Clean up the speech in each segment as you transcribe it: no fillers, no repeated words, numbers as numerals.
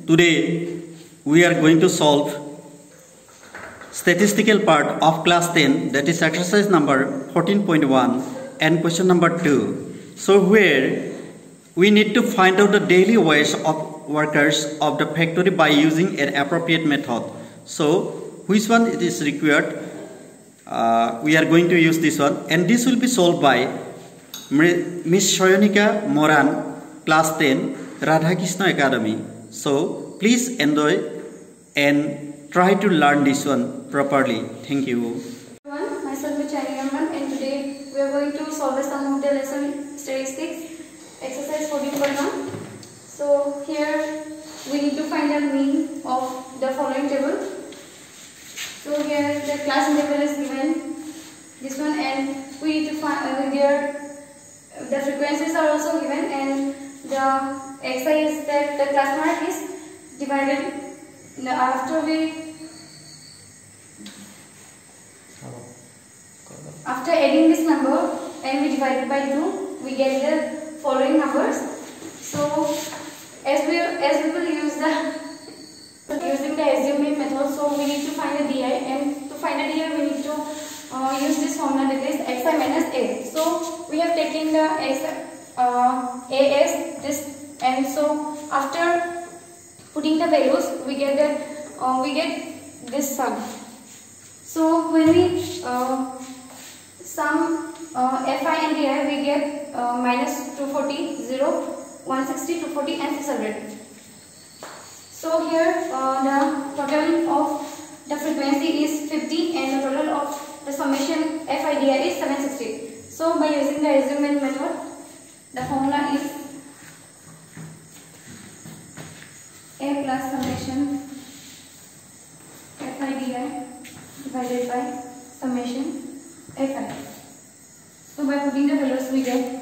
Today we are going to solve statistical part of class 10, that is exercise number 14.1 and question number 2. So where we need to find out the daily wage of workers of the factory by using an appropriate method. So which one it is required? We are going to use this one, and this will be solved by Miss Shoyonika Moran, class 10, Radhakrishna Academy. So please enjoy and try to learn this one properly. Thank you. Everyone, myself is Chani Raman, and today we are going to solve some of the lesson statistics, exercise 14.1. So here we need to find the mean of the following table. So here the class interval is given, this one, and we need to find the frequencies are also given, and the xi is that the class mark is divided. After adding this number and we divide it by 2, we get the following numbers. So as we will use using the assuming method, so we need to find the di, and to find the di we need to use this formula, that is xi minus a. So we have taken the a as this, and so after putting the values we get this sum. So when we sum fi and di, we get minus 240, 0, 160, 240 and 600. So here the total of the frequency is 50 and the total of the summation fi di is 760. So by using the assuming method, the formula is a plus summation fi di divided by summation fi. So by putting the values we get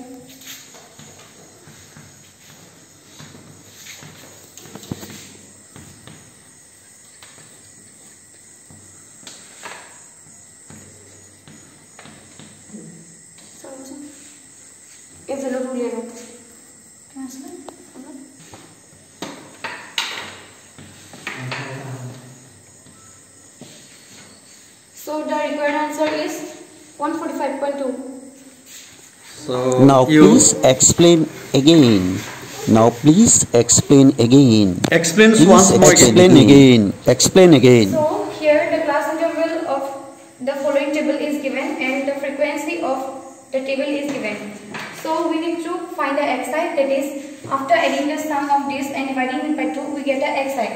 So the required answer is 145.2. So now please explain again. Explain again. So here the class interval of the following table is given and the frequency of the table is given. So we need to find the xi, that is after adding the sum of this and dividing it by 2 we get the xi.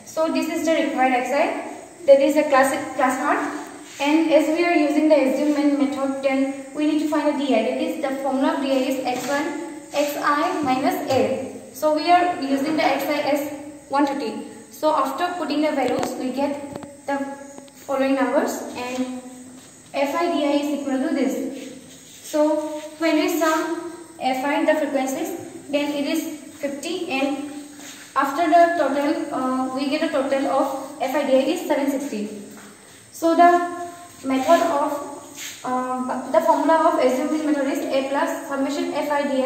So this is the required xi, that is the class mark. And as we are using the assuming method, then we need to find the di, that is the formula of di is xi minus a. So we are using the xi as 130. So after putting the values we get the following numbers, and fi di is equal to this. So when we sum fi, the frequencies, then it is 50, and after the total we get a total of fi di is 760. So the method of the formula of assuming method is a plus summation fi di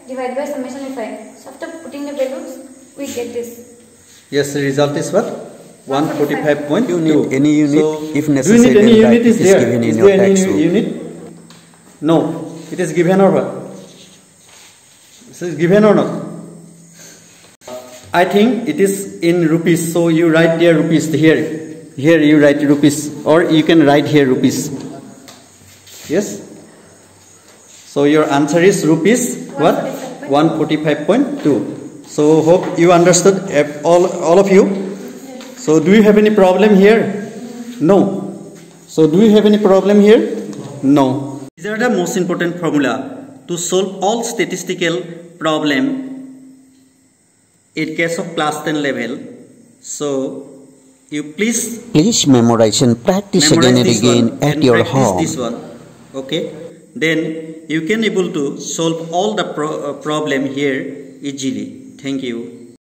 divided by summation fi. So after putting the values we get this. Yes, the result is what? 145.2. You need any unit, so, if necessary. Do you need any unit? Is there? Given in Is your there any textbook. unit? No. It is given or what? This is given or not? I think it is in rupees. So you write there rupees here. Here you write rupees, or you can write here rupees. Yes. So your answer is rupees what? 145.2. So hope you understood, all of you. So do you have any problem here? No. So do you have any problem here? No. These are the most important formula to solve all statistical problem in case of class 10 level. So you please memorize and practice again and again at your home. This one, okay? Then you can able to solve all the problem here easily. Thank you.